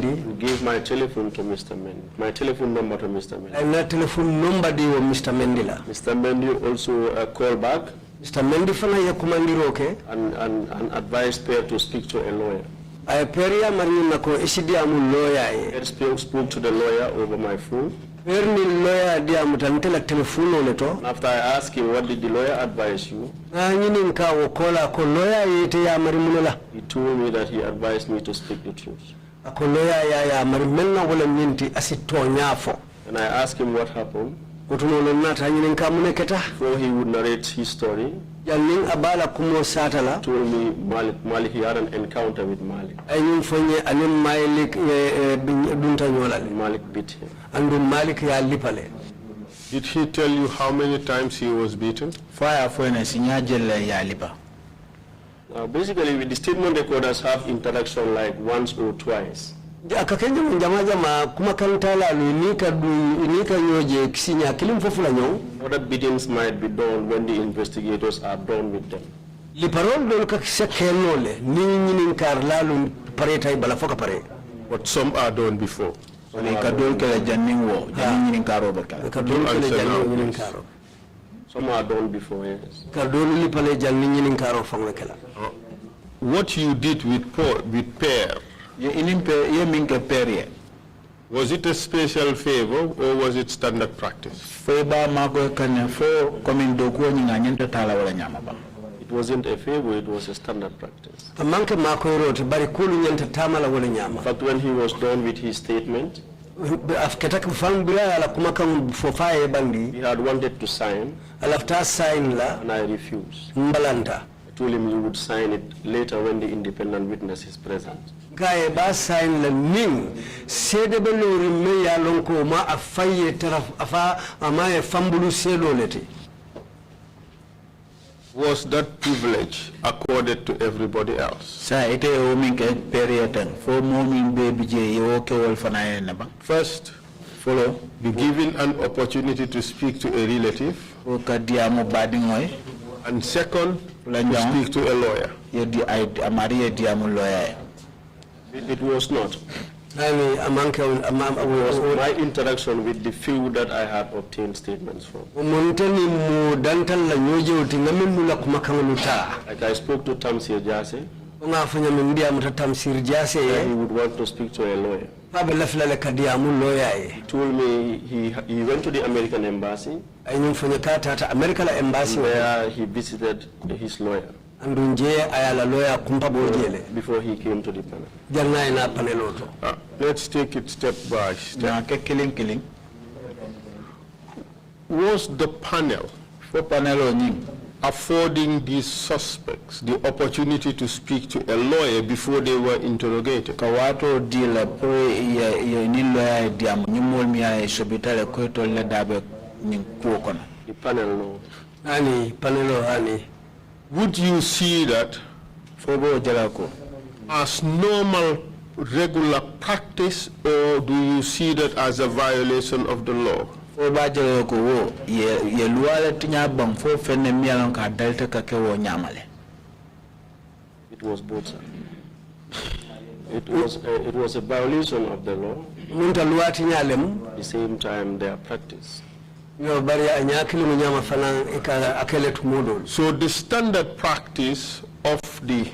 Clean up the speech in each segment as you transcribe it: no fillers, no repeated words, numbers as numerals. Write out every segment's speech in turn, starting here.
Give my telephone to Mr. Mendy. My telephone number to Mr. Mendy. And that telephone number di wo Mr. Mendila. Mr. Mendy also called back. Mr. Mendy fana ya kumandiro ke. And advised Pierre to speak to a lawyer. I Peria marina ko isidi amu lawyer. Pierre spoke to the lawyer over my phone. Lawyer dia mutantela telephone leto. After I asked him, what did the lawyer advise you? He told me that he advised me to speak the truth. And I asked him what happened. Before he would narrate his story, he told me Malik, he had an encounter with Malik. Malik beat him. Did he tell you how many times he was beaten? Basically, the statement recorders have interaction like once or twice. Other beatings might be done when the investigators are done with them. But some are done before. Some are done before, yes. What you did with Pierre, was it a special favor or was it standard practice? It wasn't a favor, it was a standard practice. In fact, when he was done with his statement, he had wanted to sign, and I refused. I told him he would sign it later when the independent witness is present. Was that privilege accorded to everybody else? First, be given an opportunity to speak to a relative. And second, to speak to a lawyer. It was not. It was my interaction with the few that I had obtained statements from. Like I spoke to Tamsir Jase, he would want to speak to a lawyer. He told me he went to the American embassy, where he visited his lawyer before he came to the panel. Let's take it step by step. Was the panel affording these suspects the opportunity to speak to a lawyer before they were interrogated? The panel, no. Would you see that as normal, regular practice, or do you see that as a violation of the law? It was both sides. It was a violation of the law. At the same time, their practice. So the standard practice of the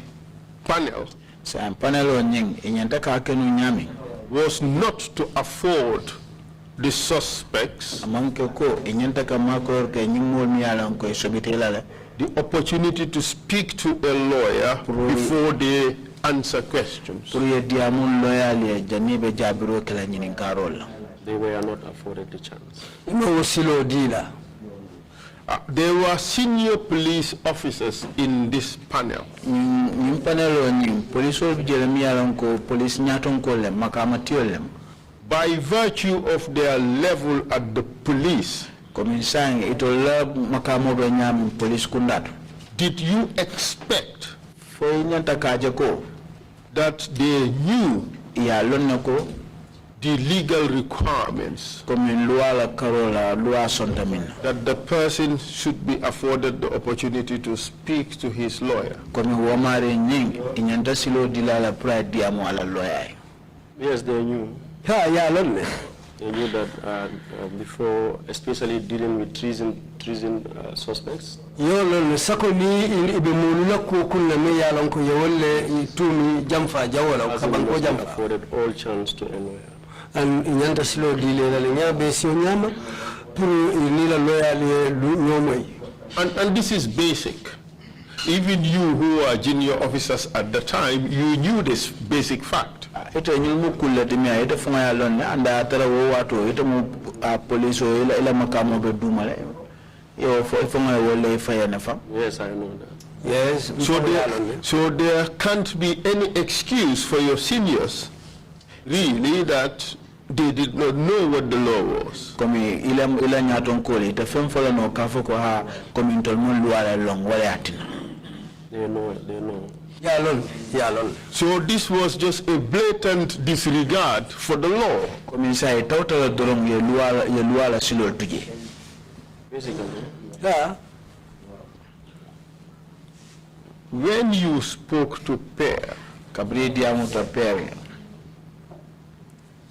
panel was not to afford the suspects the opportunity to speak to a lawyer before they answer questions. They were not afforded the chance. There were senior police officers in this panel. By virtue of their level at the police, did you expect that they knew the legal requirements that the person should be afforded the opportunity to speak to his lawyer? Yes, they knew. Ha ya lonne. They knew that before, especially dealing with treason suspects. Yo lonne sako ni ibe mulula ko kunna me ya lon ko yolle tumi jamfa jawola ko banko jamfa. Afforded all chance to anywhere. And inyanta silo dile la nyabe si nyama pour ni la loyal nyomoy. And this is basic. Even you who are junior officers at the time, you knew this basic fact. Ito nyumu kula timia ito funga ya lon anda atara wo watu ito mu police o ila makamo be dumale yo funga wole fire nafa. Yes, I know that. Yes. So there can't be any excuse for your seniors, really, that they did not know what the law was. Komi ila nyaton kole ita femfola no kafo ko ha komi intolmon luara long wale atina. They know. So this was just a blatant disregard for the law. Komi sai tawtala dorong ye luara silo tuje. Basically. Yeah. When you spoke to Per,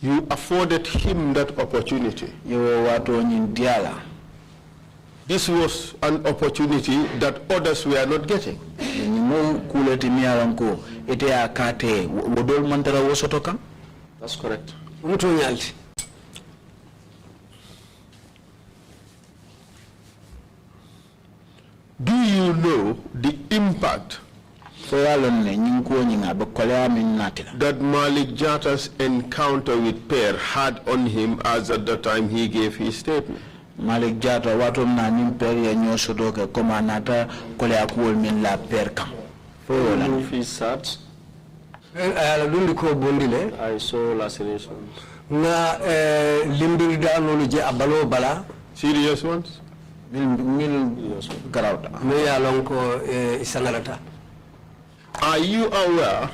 you afforded him that opportunity. This was an opportunity that others were not getting. That's correct. Do you know the impact that Malik Jatta's encounter with Per had on him as at the time he gave his statement? Malik Jatta watom na nimperi nyoso ke komanata kole akuol min la perkam. If he sat, I saw lacerations. Na limbirda no je abalo bala. Serious ones? Are you aware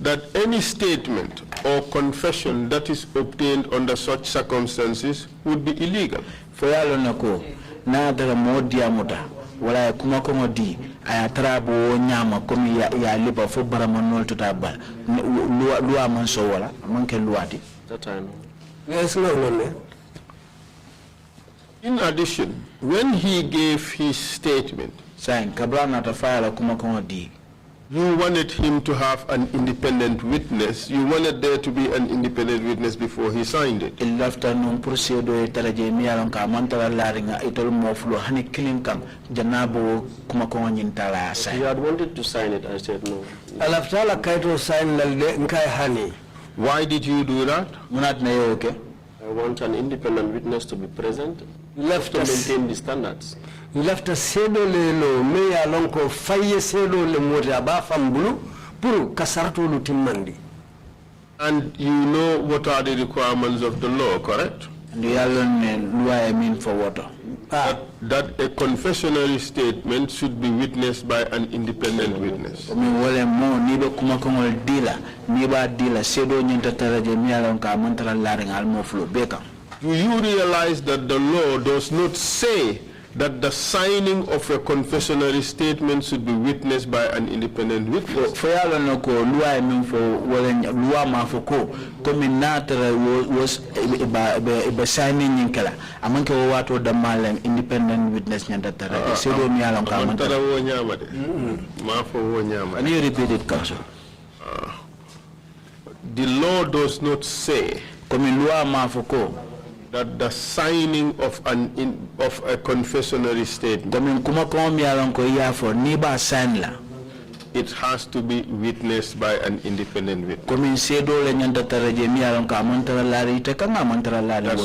that any statement or confession that is obtained under such circumstances would be illegal? Na dara modia muta wala kuma komo di ayatrabo nyama komi ya liba fo baramanol tutabal lua man so wala manke luati That I know. Yes, no. In addition, when he gave his statement, saying kabrana ta file kuma komo di you wanted him to have an independent witness. You wanted there to be an independent witness before he signed it. Il lafta non procedo taraje mi alon ka mantara laringa itol moflo hani killing kam janabo kuma ko nyintala sa. He had wanted to sign it. I said no. Alafta la kaito sign lalde nkai hani. Why did you do that? Munat na yo okay. I want an independent witness to be present Left to us. maintain the standards. Left a sedo lelo me alonko faye sedo le moti abafambulu puru kasartu lutimandi. And you know what are the requirements of the law, correct? And you alone lua mean for water. That a confessionary statement should be witnessed by an independent witness. Mi wole mo ni be kuma ko ngol dila ni ba dila sedo nyinta taraje mi alon ka mantara laringa al moflo beka. Do you realize that the law does not say that the signing of a confessionary statement should be witnessed by an independent witness? For yalo no ko lua mean for wole lua ma for ko komi natara was be signing nyinkala amanke wo wato da malam independent witness nyanta taraje sedo mi alon ka mantara wo nyama de ma fo wo nyama. Can you repeat it, counsel? The law does not say komi lua ma for ko that the signing of a confessionary statement, it has to be witnessed by an independent witness. That's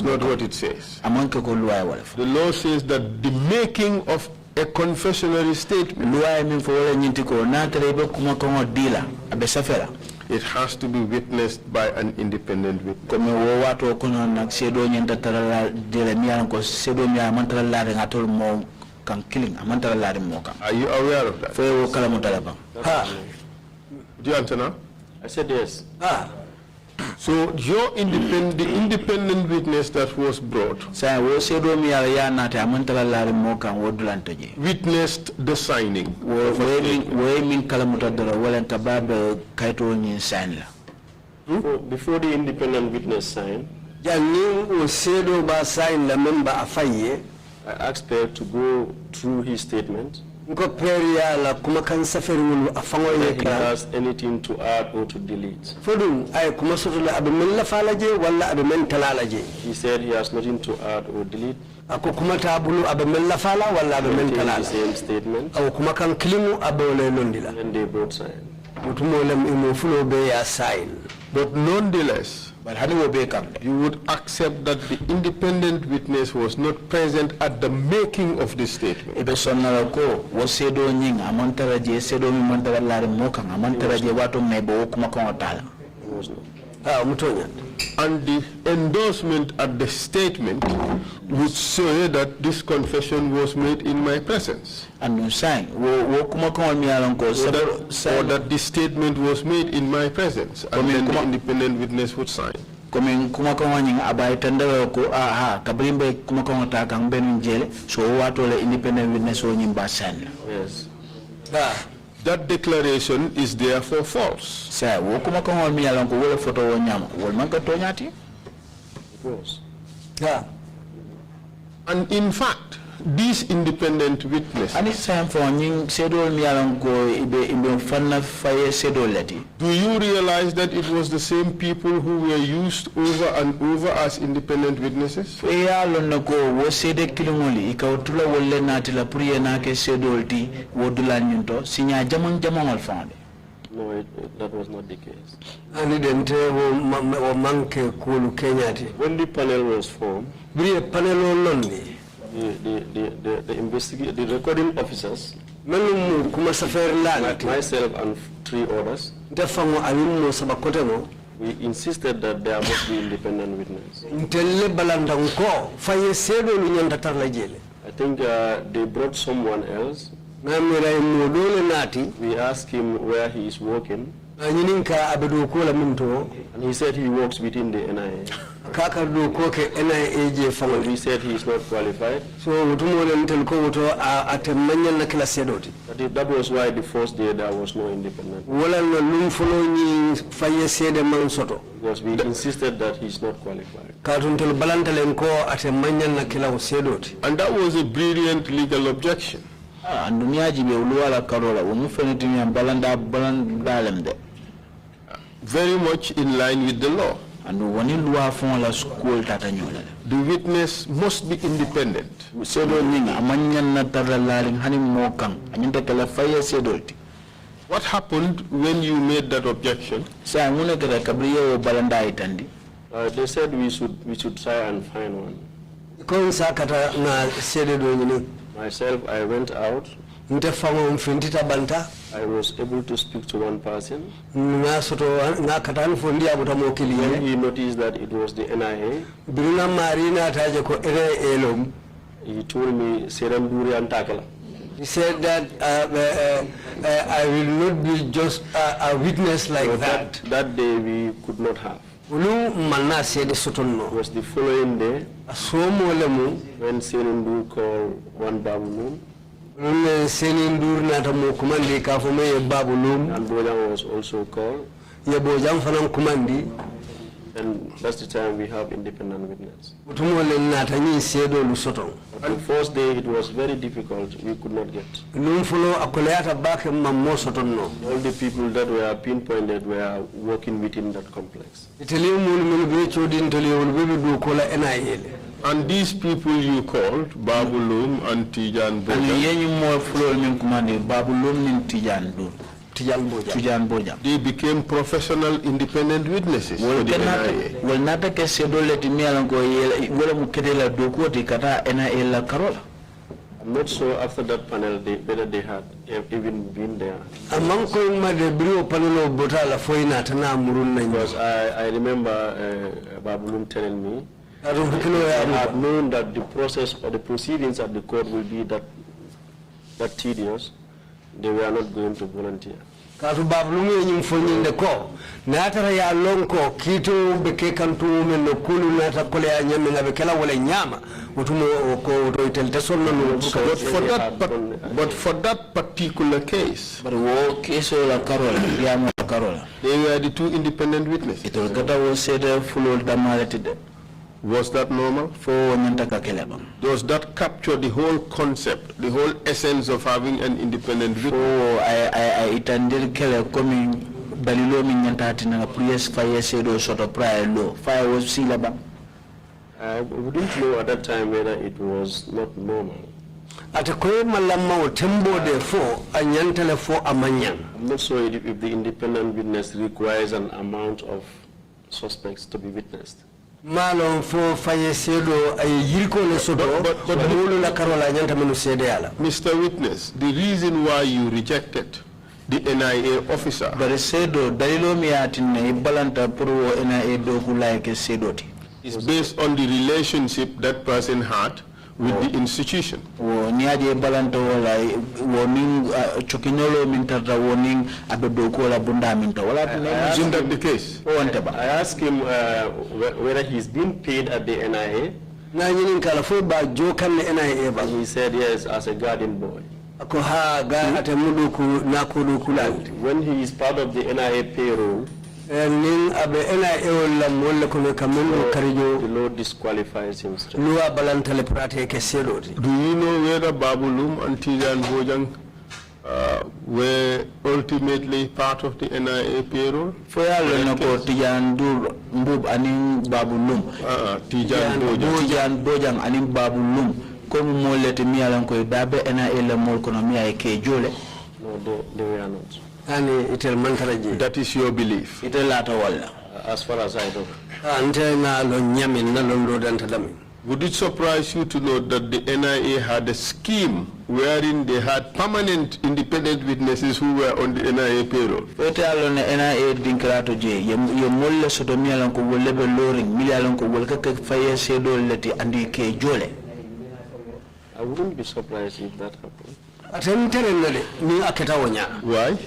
not what it says. The law says that the making of a confessionary statement, it has to be witnessed by an independent witness. Are you aware of that? Do you answer now? I said yes. So the independent witness that was brought witnessed the signing. Before the independent witness signed, I asked Per to go through his statement. If he has anything to add or to delete. He said he has nothing to add or delete. The same statement. And they both signed. But nonetheless, you would accept that the independent witness was not present at the making of this statement. And the endorsement at the statement would say that this confession was made in my presence. Or that this statement was made in my presence, and then the independent witness would sign. Yes. That declaration is therefore false. It was. Yeah. And in fact, these independent witnesses, do you realize that it was the same people who were used over and over as independent witnesses? No, that was not the case. When the panel was formed, the recording officers, myself and 3 others, we insisted that there must be independent witness. I think they brought someone else. We asked him where he is working, and he said he works within the NIA. We said he is not qualified. That was why the first day there was no independent. Because we insisted that he is not qualified. And that was a brilliant legal objection. Very much in line with the law. The witness must be independent. What happened when you made that objection? They said we should try and find one. Myself, I went out. I was able to speak to one person. When he noticed that it was the NIA, he told me, he said that I will not be just a witness like that. That day we could not have. It was the following day when Senindu called one Babu and Bojang was also called. And that's the time we have independent witness. But the first day it was very difficult, we could not get. All the people that were pinpointed were working within that complex. And these people you called, Babulum and Tijan Boja, they became professional independent witnesses. I'm not sure after that panel whether they had even been there. Because I remember Babulum telling me I had known that the process or the proceedings at the court will be that tedious. They were not going to volunteer. Katu bablumu yenye mfonyinde ko. Natara ya lonko kito beke kantu mendo kulu nata kole ya nyame nga bekela wale nyama. Utumo ko utoitelite sonno no. But for that particular case, but wo case la Carola, ya Carola. They were the two independent witnesses. It was gata wo sede full damalete. Was that normal? Does that capture the whole concept, the whole essence of having an independent witness? I itandil kele coming dalilo min nyantati na priest fire said or sort of prior law. Fire was silaba. We didn't know at that time whether it was not normal. At a kwe malama o tembo de fo anyantele fo amanyan. I'm not sure if the independent witness requires an amount of suspects to be witnessed. Malon fo faye sedo ay yirko le sodo but mulu la karola nyanta menu sede ala. Mr. Witness, the reason why you rejected the NIA officer, but sedo dalilo mi atine balanta puro NIA do kulaike sedoti, is based on the relationship that person had with the institution. Niaje balanta wala warning chokinolo mintarta warning abedoko la bunda minta wala. Isn't that the case? I asked him whether he's been paid at the NIA. He said yes, as a garden boy. When he is part of the NIA payroll, the law disqualifies him. Do you know whether Babulum and Tijan Bojang were ultimately part of the NIA payroll? Tijan Mbub aning Babulum. Tijan Bojang aning Babulum. Comme molete mi alan ko dabe NIA le mol kono mi ay ke jole. No, they were not. That is your belief. As far as I know. Would it surprise you to know that the NIA had a scheme wherein they had permanent independent witnesses who were on the NIA payroll? I wouldn't be surprised if that happened. Why?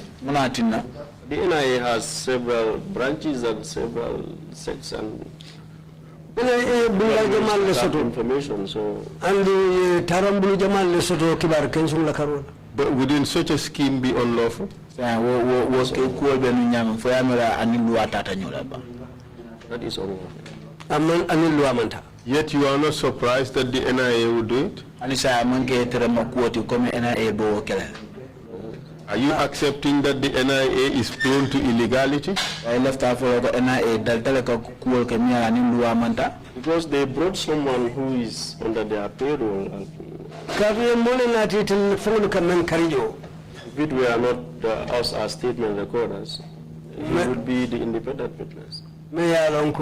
The NIA has several branches and several sects and information, so. But wouldn't such a scheme be unlawful? That is unlawful. Yet you are not surprised that the NIA would do it? Are you accepting that the NIA is prone to illegality? Because they brought someone who is under their payroll. If it were not us as statement recorders, it would be the independent witness. I'm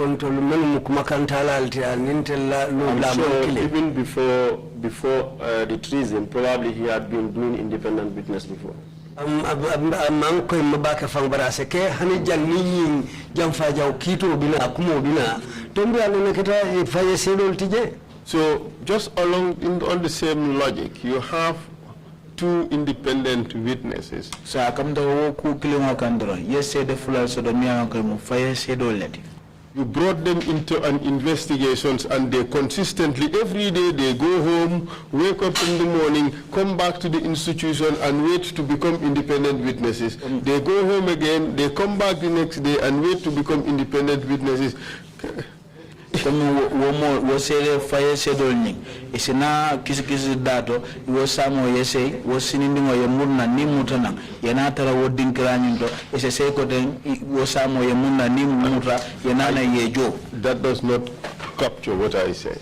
sure even before the treason, probably he had been doing independent witness before. So just along on the same logic, you have two independent witnesses. You brought them into an investigation and they consistently, every day they go home, wake up in the morning, come back to the institution and wait to become independent witnesses. They go home again, they come back the next day and wait to become independent witnesses. Fire scheduling. It's na kisi dato. Samo yese. Sinindingo yemuna ni mutana. Yanatara wodin kranyindo. Ese seko den. Samo yemuna ni mutra. Yanana yejo. That does not capture what I said.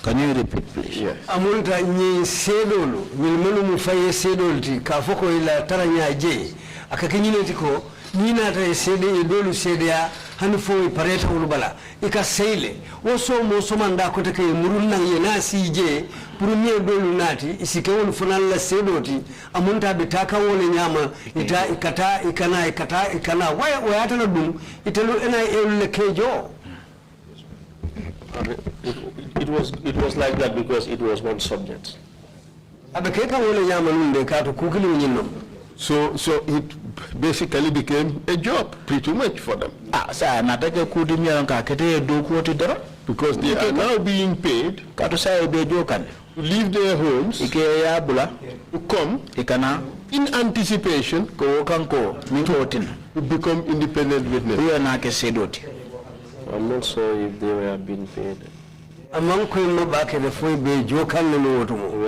Can you repeat, please? Yes. Amulta ni sedolo. Milmenu mufaye sedolti. Kafoko ila taranya je. Akakinyine tiko. Nina ta sede idolu sede ya hanfo pareta ulubala ikaseile woso moso manda ko take murunna yena sije purunye dolu nati isike won funal la sedoti amunta bitaka wole nyama ita ikana wayata na dum itelu ena el kejo. It was like that because it was one subject. Abekeka wole nyama nunde kato kukili nyinno. So it basically became a job pretty much for them. Because they are now being paid to leave their homes to come in anticipation to become independent witnesses. I'm not sure if they were being paid. We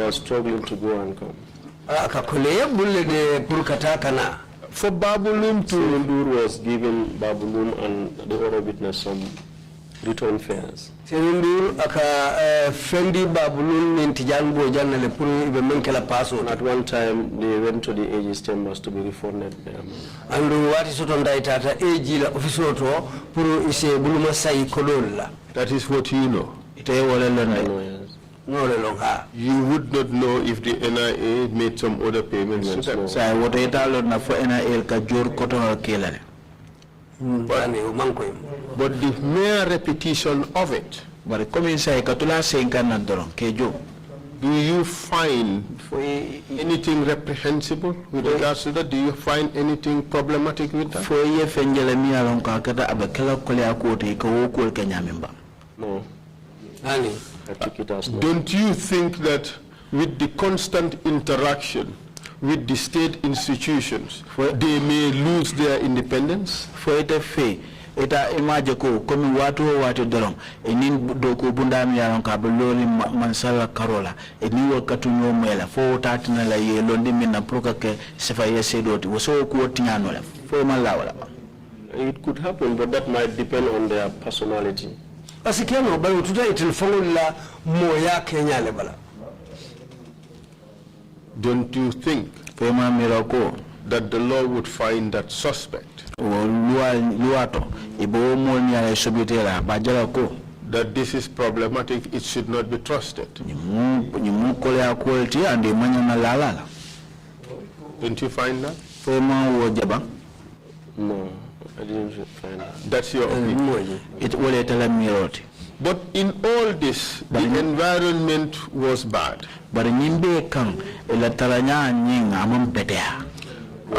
are struggling to go and come. For Babulum to Sendur was giving Babulum and the other witness some return fares. Sendur aka fendi Babulum intijan bojan le puru ibe menkela paso. At one time they went to the AG's chambers to be refunded them. And what is on tata AG la ofisoto puru ise buluma sai kolola. That is what you know. No, you would not know if the NIA made some other payments. Yes, but the mere repetition of it, do you find anything reprehensible with regards to that? Do you find anything problematic with that? No. Don't you think that with the constant interaction with the state institutions, they may lose their independence? Eta imaje ko komi watu dorong enin doko bundami yaron ka belori mansala karola eni wakatu nyomela fo tatina la ye londi minna proka ke sefa yese doti woso ko tinyano la fo malawala. It could happen, but that might depend on their personality. Asikiano bali tuta itilfongola moya Kenya lebala. Don't you think that the law would find that suspect that this is problematic, it should not be trusted? Don't you find that? No, I didn't find that. That's your opinion. But in all this, the environment was bad. It was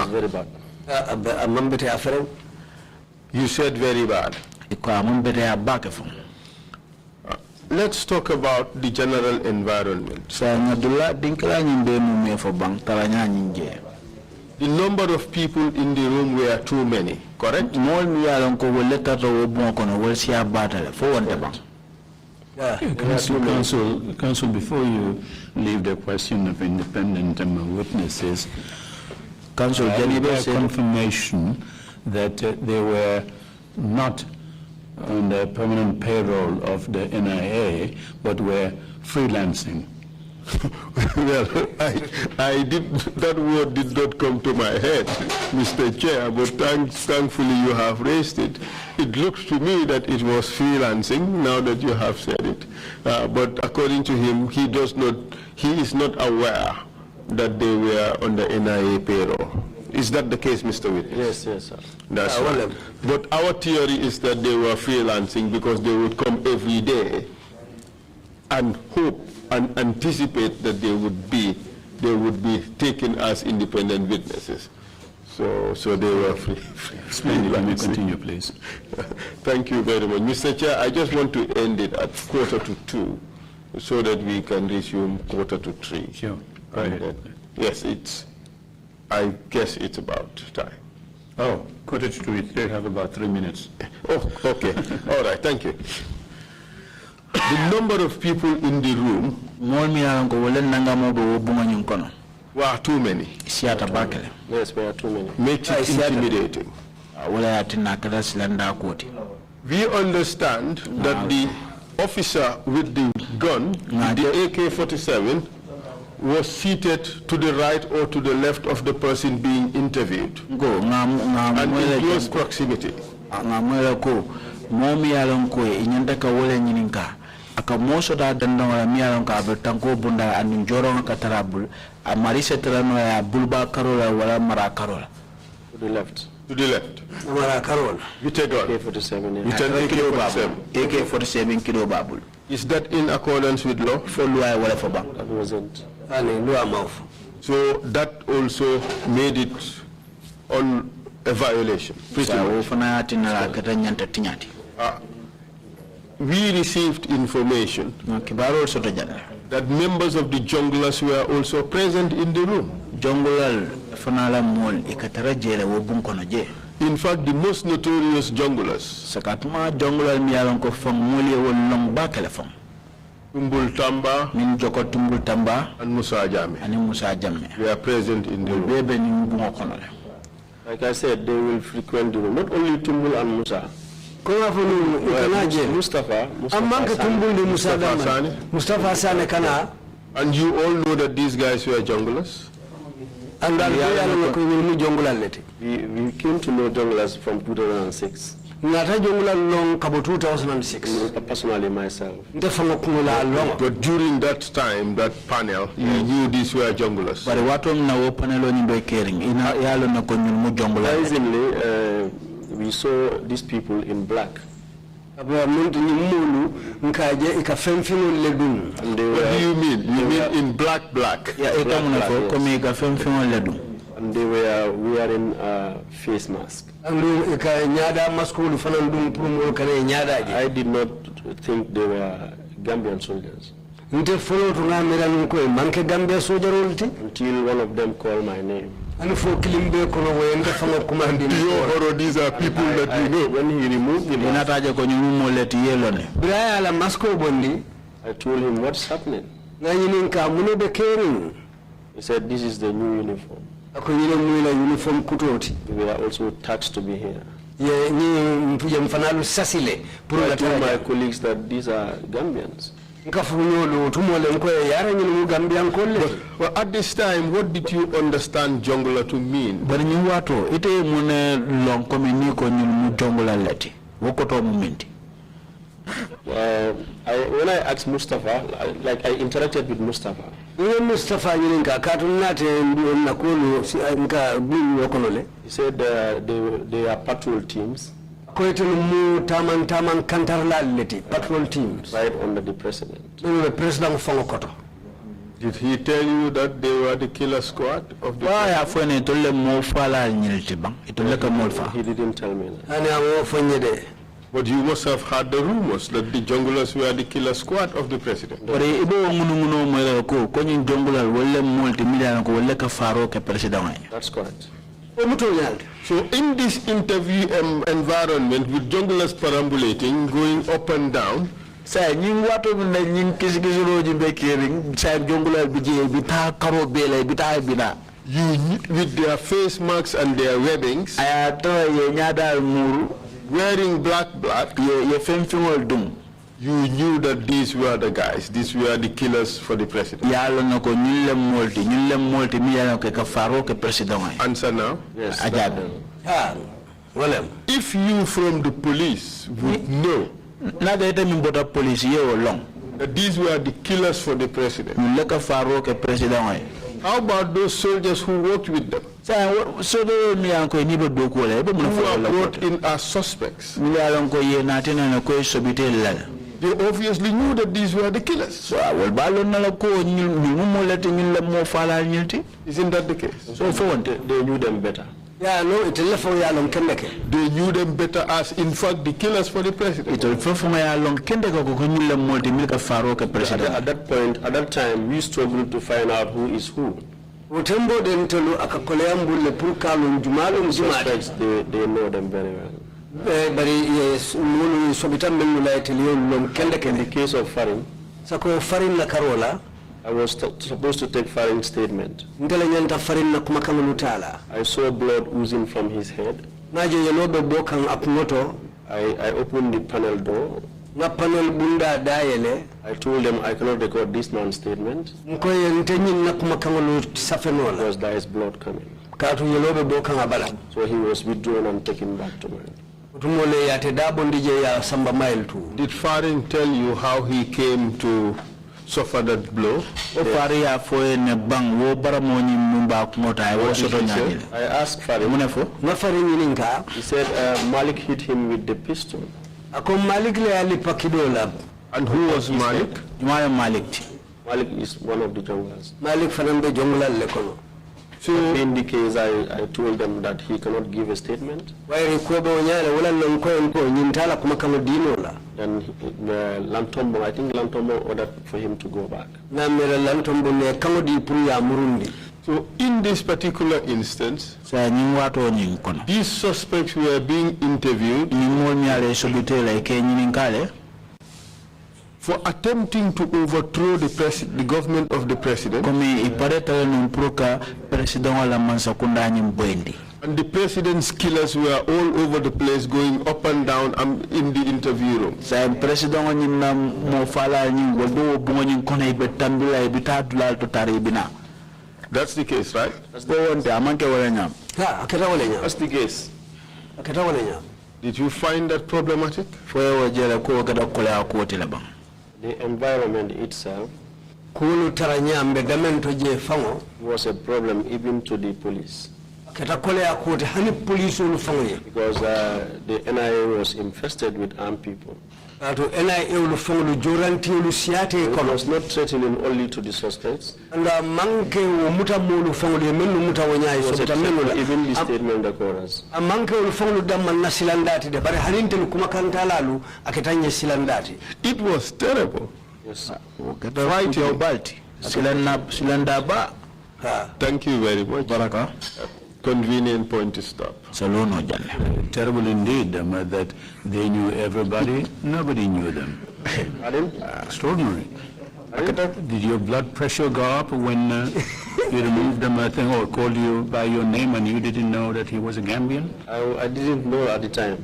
very bad. You said very bad. Let's talk about the general environment. The number of people in the room were too many, correct? Council, before you leave the question of independent witnesses, Council, confirmation that they were not on the permanent payroll of the NIA, but were freelancing. Well, I did, that word did not come to my head, Mr. Chair, but thankfully you have raised it. It looks to me that it was freelancing, now that you have said it. But according to him, he is not aware that they were on the NIA payroll. Is that the case, Mr. Witness? Yes, sir. That's right. But our theory is that they were freelancing because they would come every day and hope and anticipate that they would be taken as independent witnesses. So they were free. Continue, please. Thank you very much. Mr. Chair, I just want to end it at 1:45 so that we can resume 2:45. Sure. Go ahead. Yes, I guess it's about time. Oh, 2:45, they have about 3 minutes. Oh, okay. All right, thank you. The number of people in the room were too many. Yes, we are too many. Makes it intimidating. We understand that the officer with the gun, the AK-47, was seated to the right or to the left of the person being interviewed, and in close proximity. Akamoso da danda wala miyaron ka abertanko bunda anin joron ka tarabul amarise terano ya bulba karola wala mara karola To the left. To the left. Mara karola. With a gun. AK-47, With an AK-47. AK-47 kilo babul. Is that in accordance with law? For law wala for bank. That wasn't. So that also made it on a violation. Pretty much. We received information that members of the junglers were also present in the room. In fact, the most notorious junglers, Tumbul Tamba and Musa Jammeh, were present in the room. Like I said, they will frequent the room. Not only Tumbul and Musa. Mustafa Sane kana. And you all know that these guys were junglers? And we came to know junglers from 2006. Personally, myself. But during that time, that panel, you knew these were junglers. Surprisingly, we saw these people in black. What do you mean? You mean in black? Yeah, and they were wearing face mask. I did not think they were Gambian soldiers. Until one of them called my name. These are people that you know. When he removed the mask, I told him, what's happening? He said, this is the new uniform. We were also touched to be here. I told my colleagues that these are Gambians. Well, at this time, what did you understand jungler to mean? When I asked Mustafa, I interacted with Mustafa. He said they are patrol teams. Patrol teams. Right under the president. Did he tell you that they were the killer squad of the He didn't tell me that. But you must have heard the rumors that the junglers were the killer squad of the president. That's correct. So in this interview environment with junglers perambulating, going up and down, you with their face masks and their webbings, wearing black, you knew that these were the guys, these were the killers for the president. Answer now? Yes. If you from the police would know that these were the killers for the president, how about those soldiers who worked with them? Who are brought in as suspects? They obviously knew that these were the killers. Isn't that the case? So they knew them better. Yeah, no, it is for Yalom Kendeke. They knew them better as, in fact, the killers for the president. At that point, at that time, we struggled to find out who is who. Suspects, they know them very well. In the case of Farin, I was supposed to take Farin's statement. I saw blood oozing from his head. I opened the panel door. I told them I cannot record this man's statement because there is blood coming. So he was withdrawn and taken back to mine. Did Farin tell you how he came to suffer that blow? I asked Farin. He said Malik hit him with the pistol. And who was Malik? Malik is one of the junglers. Malik fanambe jongla lekono. So in the case, I told them that he cannot give a statement. Then Lantombo, I think Lantombo ordered for him to go back. So in this particular instance, these suspects were being interviewed for attempting to overthrow the government of the president. And the president's killers were all over the place, going up and down in the interview room. That's the case, right? That's the case. Did you find that problematic? The environment itself was a problem even to the police. Because the NIA was infested with armed people. It was not threatening only to the suspects. Even the statement occurs. It was terrible. Yes. Thank you very much. Baraka. Convenient point to stop. Terrible indeed that they knew everybody, nobody knew them. Extraordinary. Did your blood pressure go up when you removed them or called you by your name and you didn't know that he was a Gambian? I didn't know at the time.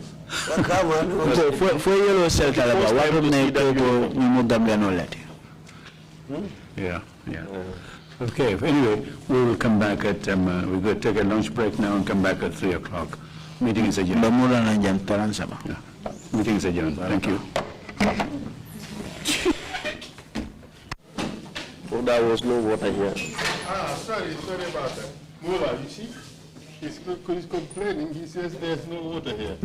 Yeah. Okay, anyway, we will come back at, we're going to take a lunch break now and come back at 3 o'clock. Meeting is adjourned. Yeah. Meeting is adjourned. Thank you. Oh, there was no water here. Sorry about that. Mullah, you see? He's complaining. He says there's no water here.